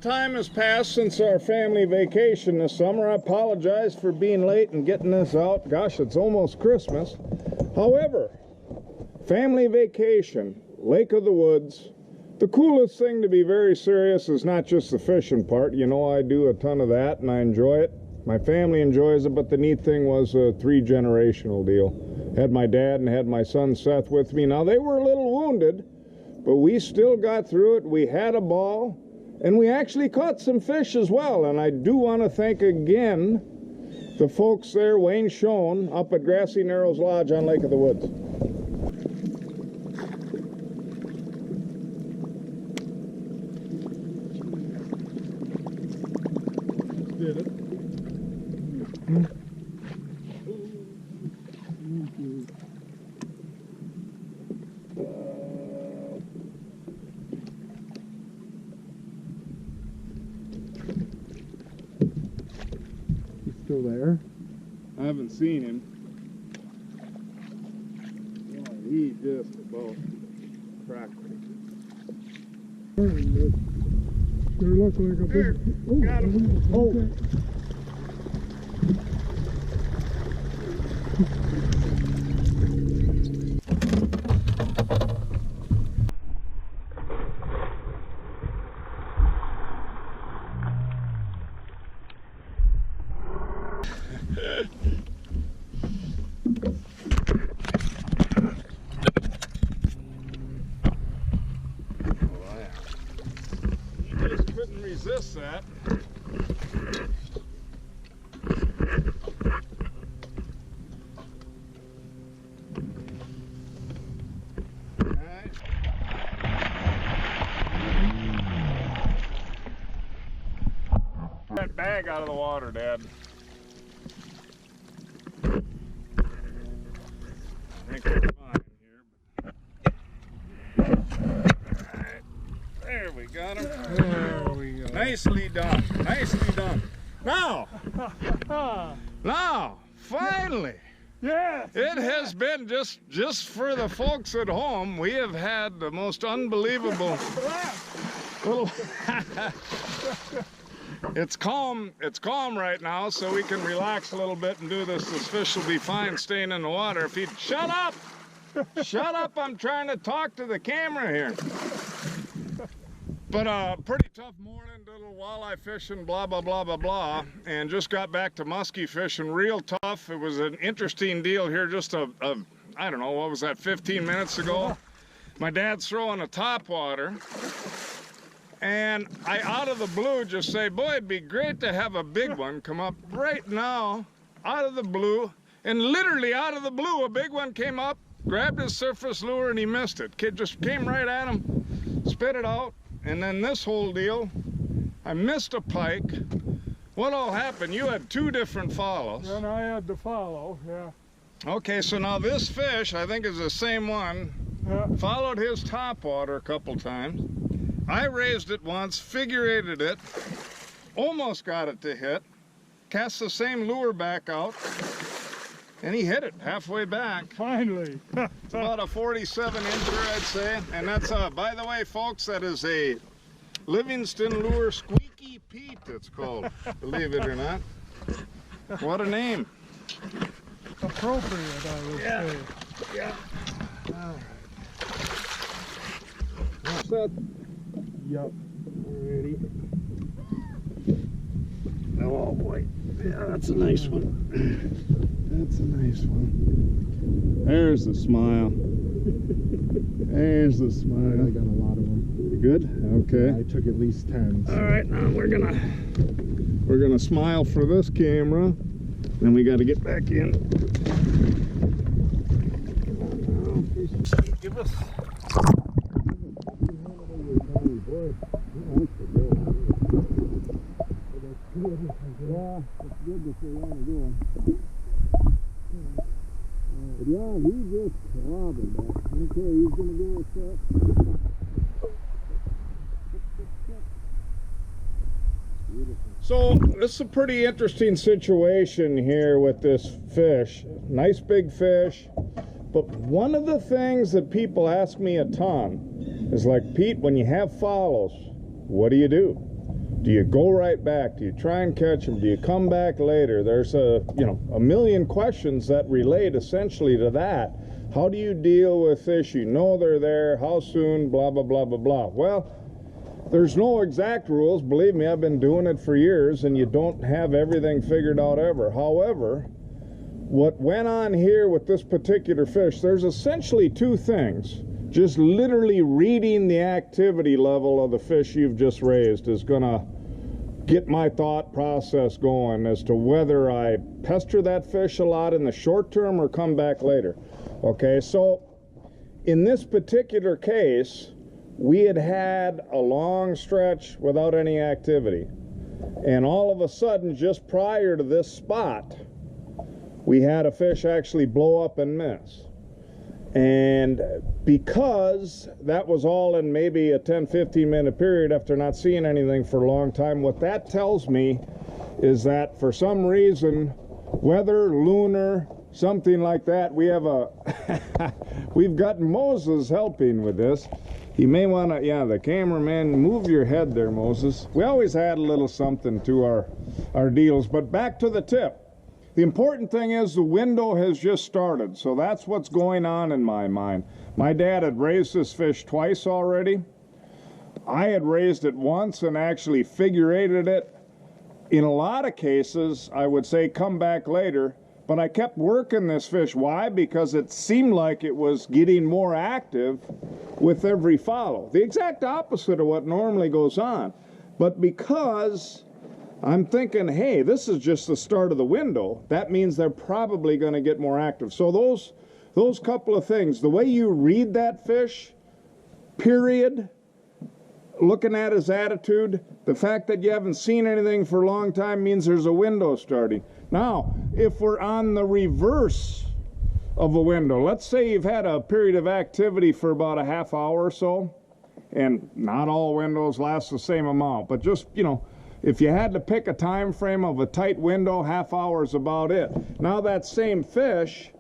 time has passed since our family vacation this summer. I apologize for being late and getting this out. Gosh, it's almost Christmas. However, family vacation, Lake of the Woods. The coolest thing, to be very serious, is not just the fishing part. You know, I do a ton of that and I enjoy it. My family enjoys it, but the neat thing was a 3-generational deal. Had my dad and had my son Seth with me. Now, they were a little wounded, but we still got through it. We had a ball, and we actually caught some fish as well. And I do want to thank again the folks there, Wayne Schoen, up at Grassy Narrows Lodge on Lake of the Woods. Did it? Still there? I haven't seen him. Yeah, he just about cracked it. Sure looks like a big... Oh, got him. Oh. Couldn't resist that. Alright. That bag out of the water, Dad. I think we're fine here. Alright. There we got him. There we go. Nicely done. Nicely done. Now, finally, Yes! it has been just for the folks at home. We have had the most unbelievable little. It's calm right now, so we can relax a little bit and do this. This fish will be fine staying in the water. If he'd shut up, shut up! I'm trying to talk to the camera here. But pretty tough morning, little walleye fishing, blah, blah, blah, blah, blah. And just got back to muskie fishing, real tough. It was an interesting deal here just I don't know, what was that, 15 minutes ago? My dad's throwing a topwater. And I, out of the blue, just say, boy, it'd be great to have a big one come up right now, out of the blue. And literally out of the blue, a big one came up, grabbed his surface lure, and he missed it. Kid just came right at him, spit it out. And then this whole deal, I missed a pike. What all happened? You had 2 different follows. And I had to follow, yeah. Okay, so now this fish, I think is the same one, followed his topwater a couple times. I raised it once, figure-eighted it, almost got it to hit, cast the same lure back out, and he hit it halfway back. Finally. It's about a 47-incher, I'd say. And that's, by the way, folks, that is a Livingston lure Squeaky Pete, it's called. Believe it or not. What a name. Appropriate, I would say. Yeah. All right. Set. Yep. Ready. Oh boy. Yeah, that's a nice one. That's a nice one. There's the smile. There's the smile. I got a lot of them. You good? Okay. I took at least 10. So. All right, now we're gonna smile for this camera. Then we got to get back in. Give us. Yeah, it's good to see what I'm doing. But yeah, he just robbing that. Okay, he's gonna go with that. So this is a pretty interesting situation here with this fish. Nice big fish. But one of the things that people ask me a ton is like, Pete, when you have follows, what do you do? Do you go right back? Do you try and catch them? Do you come back later? There's a million questions that relate essentially to that. How do you deal with fish? You know they're there. How soon? Blah, blah, blah, blah, blah. Well, there's no exact rules. Believe me, I've been doing it for years, and you don't have everything figured out ever. However, what went on here with this particular fish, there's essentially two things. Just literally reading the activity level of the fish you've just raised is gonna get my thought process going as to whether I pester that fish a lot in the short term or come back later. Okay, so in this particular case, we had a long stretch without any activity. And all of a sudden, just prior to this spot, we had a fish actually blow up and miss. And because that was all in maybe a 10-15 minute period after not seeing anything for a long time, what that tells me is that for some reason, weather, lunar, something like that, we have a we've got Moses helping with this. He may want to, yeah, the cameraman, move your head there, Moses. We always add a little something to our deals. But back to the tip. The important thing is the window has just started, so that's what's going on in my mind. My dad had raised this fish twice already. I had raised it once and actually figure-eighted it. In a lot of cases, I would say come back later, but I kept working this fish. Why? Because it seemed like it was getting more active with every follow. The exact opposite of what normally goes on. But because I'm thinking, hey, this is just the start of the window, that means they're probably going to get more active. So those couple of things, the way you read that fish, period, looking at his attitude, the fact that you haven't seen anything for a long time means there's a window starting. Now, if we're on the reverse of a window, let's say you've had a period of activity for about a half hour or so, and not all windows last the same amount, but just, if you had to pick a time frame of a tight window, half hour is about it. Now that same fish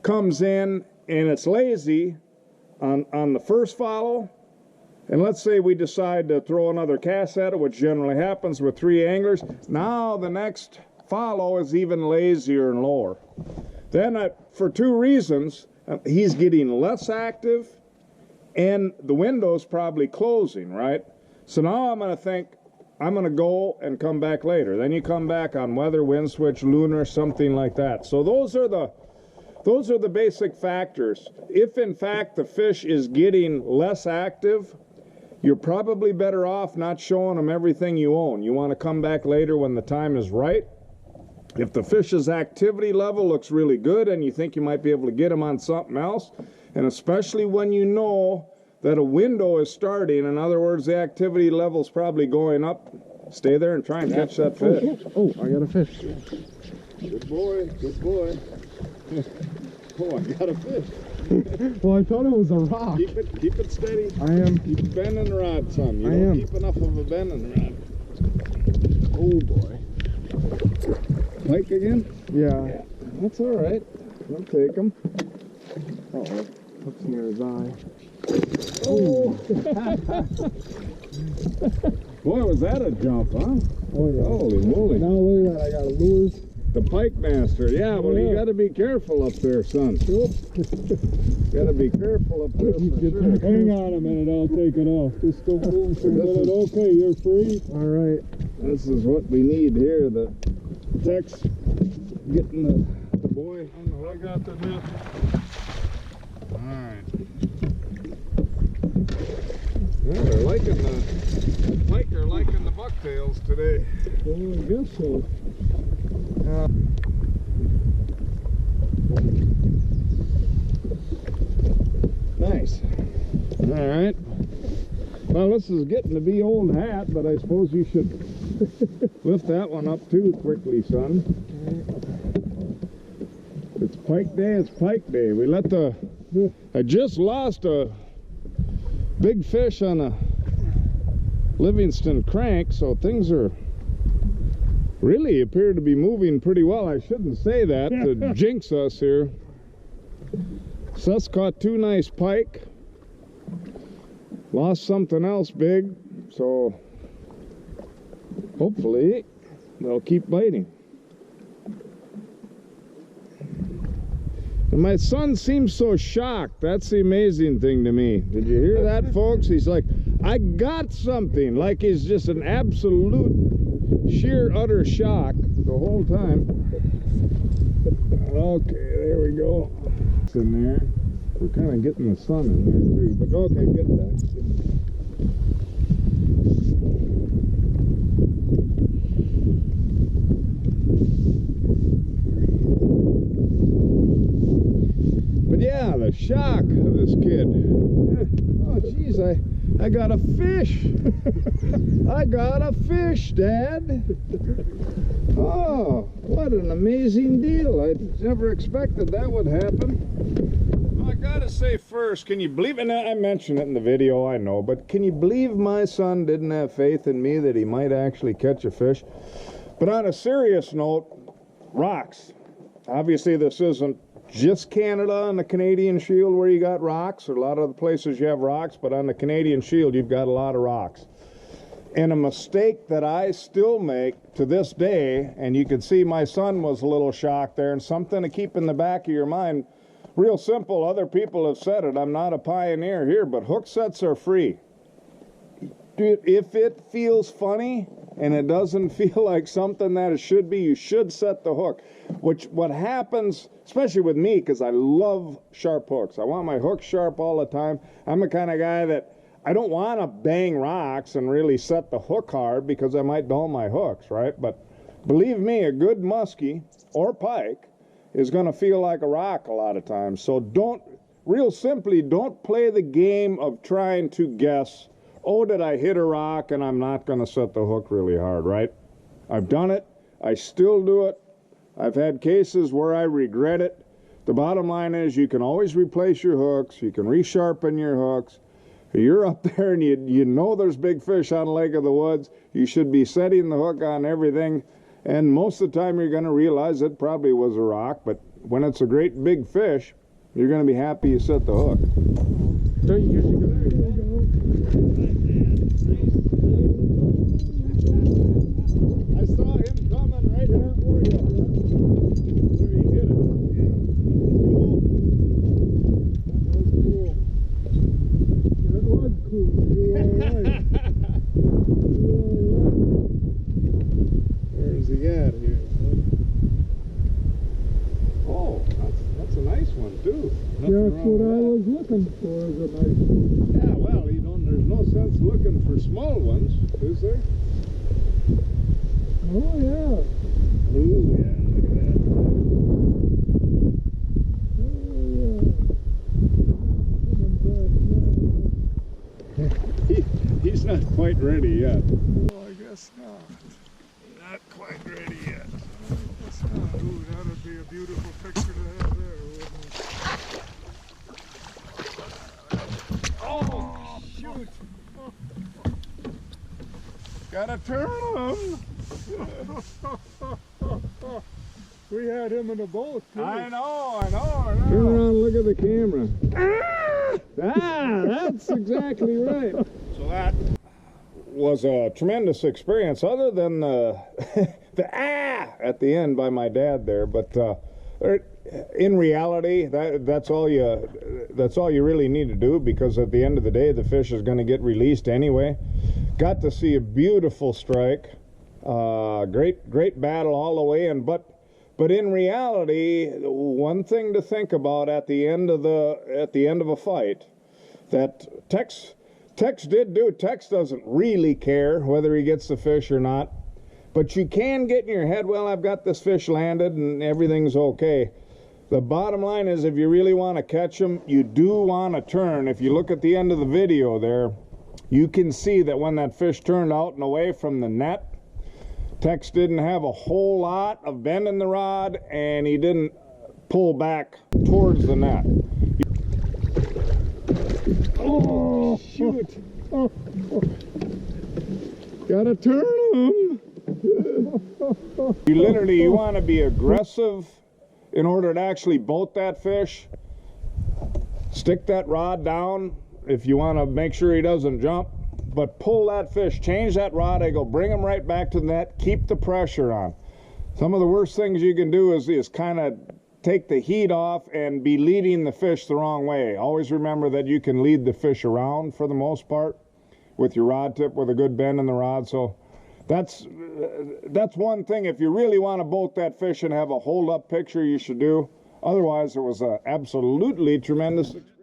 comes in and it's lazy on the first follow, and let's say we decide to throw another cast at it, which generally happens with 3 anglers. Now the next follow is even lazier and lower. Then for 2 reasons, he's getting less active and the window's probably closing, right? So now I'm going to think, I'm going to go and come back later. Then you come back on weather, wind switch, lunar, something like that. So those are the basic factors. If in fact the fish is getting less active, you're probably better off not showing them everything you own. You want to come back later when the time is right. If the fish's activity level looks really good and you think you might be able to get them on something else, and especially when you know that a window is starting, in other words, the activity level's probably going up, stay there and try and catch that fish. Oh, I got a fish. Good boy, good boy. Oh, I got a fish. Well, I thought it was a rock. Keep it steady. I am. Keep bending the rod some. You don't keep enough of a bending rod. Oh boy. Pike again? Yeah. That's all right. I'll take him. Uh-oh. Hooks near his eye. Oh! Boy, was that a jump, huh? Oh yeah. Holy moly. Now look at that, I got a lure. The pike master. Yeah, well, you got to be careful up there, son. Yep. Got to be careful up there for sure. Hang on a minute, I'll take it off. Just don't move for a minute. Okay, you're free. All right. This is what we need here. The tech's getting the boy. I got the net. Alright. Well, they're liking the pike are liking the bucktails today. Well, I guess so. Nice. Alright. Well, this is getting to be old hat, but I suppose you should lift that one up too quickly, son. It's pike day, it's pike day. We let I just lost a big fish on a Livingston crank, so things are really appear to be moving pretty well. I shouldn't say that to jinx us here. Sus caught 2 nice pike. Lost something else big, so hopefully they'll keep biting. And my son seems so shocked. That's the amazing thing to me. Did you hear that, folks? He's like, I got something. Like he's just an absolute, sheer, utter shock the whole time. Okay, there we go. It's in there. We're kind of getting the sun in there too. But okay, get it back. But yeah, the shock of this kid. Oh, geez, I got a fish. I got a fish, Dad. Oh, what an amazing deal. I never expected that would happen. Well, I gotta say first, can you believe, and I mentioned it in the video, I know, but can you believe my son didn't have faith in me that he might actually catch a fish? But on a serious note, rocks. Obviously, this isn't just Canada and the Canadian Shield where you got rocks, or a lot of the places you have rocks, but on the Canadian Shield you've got a lot of rocks. And a mistake that I still make to this day, and you can see my son was a little shocked there, and something to keep in the back of your mind, real simple, other people have said it, I'm not a pioneer here, but hook sets are free. Dude, if it feels funny and it doesn't feel like something that it should be, you should set the hook. What happens, especially with me, because I love sharp hooks. I want my hooks sharp all the time. I'm the kind of guy that I don't want to bang rocks and really set the hook hard because I might dull my hooks, right? But believe me, a good muskie or pike is going to feel like a rock a lot of times. So real simply, don't play the game of trying to guess, oh, did I hit a rock and I'm not going to set the hook really hard, right? I've done it. I still do it. I've had cases where I regret it. The bottom line is you can always replace your hooks. You can resharpen your hooks. If you're up there and you know there's big fish on Lake of the Woods, you should be setting the hook on everything. And most of the time you're going to realize it probably was a rock. But when it's a great big fish, you're going to be happy you set the hook. Don't you usually go there? I saw him coming right there for you. There he hit it. That was cool. You're alright. Where's he at here? Oh, that's a nice one too. That's what I was looking for, is a nice one. Yeah, well, there's no sense looking for small ones, is there? Oh, yeah. Ooh, yeah, look at that. Oh, yeah. He's not quite ready yet. Oh, I guess not. Not quite ready yet. That's not. Ooh, that would be a beautiful picture to have there, wouldn't it? Oh, shoot. Gotta turn him. We had him in a boat, too. I know. Turn around and look at the camera. That's exactly right. So that was a tremendous experience, other than the at the end by my dad there. But in reality, that's all you really need to do, because at the end of the day, the fish is going to get released anyway. Got to see a beautiful strike, great battle all the way in. But in reality, one thing to think about at the end of a fight, that Tex doesn't really care whether he gets the fish or not, but you can get in your head, well, I've got this fish landed and everything's okay. The bottom line is, if you really want to catch them, you do want to turn. If you look at the end of the video there, you can see that when that fish turned out and away from the net, Tex didn't have a whole lot of bend in the rod, and he didn't pull back towards the net. Oh, shoot. Gotta turn him. You want to be aggressive in order to actually boat that fish. Stick that rod down if you want to make sure he doesn't jump. but pull that fish, change that rod angle, bring them right back to the net, keep the pressure on. Some of the worst things you can do is kind of take the heat off and be leading the fish the wrong way. Always remember that you can lead the fish around for the most part with your rod tip with a good bend in the rod. So that's one thing. If you really want to boat that fish and have a hold up picture, you should do. Otherwise, it was an absolutely tremendous experience.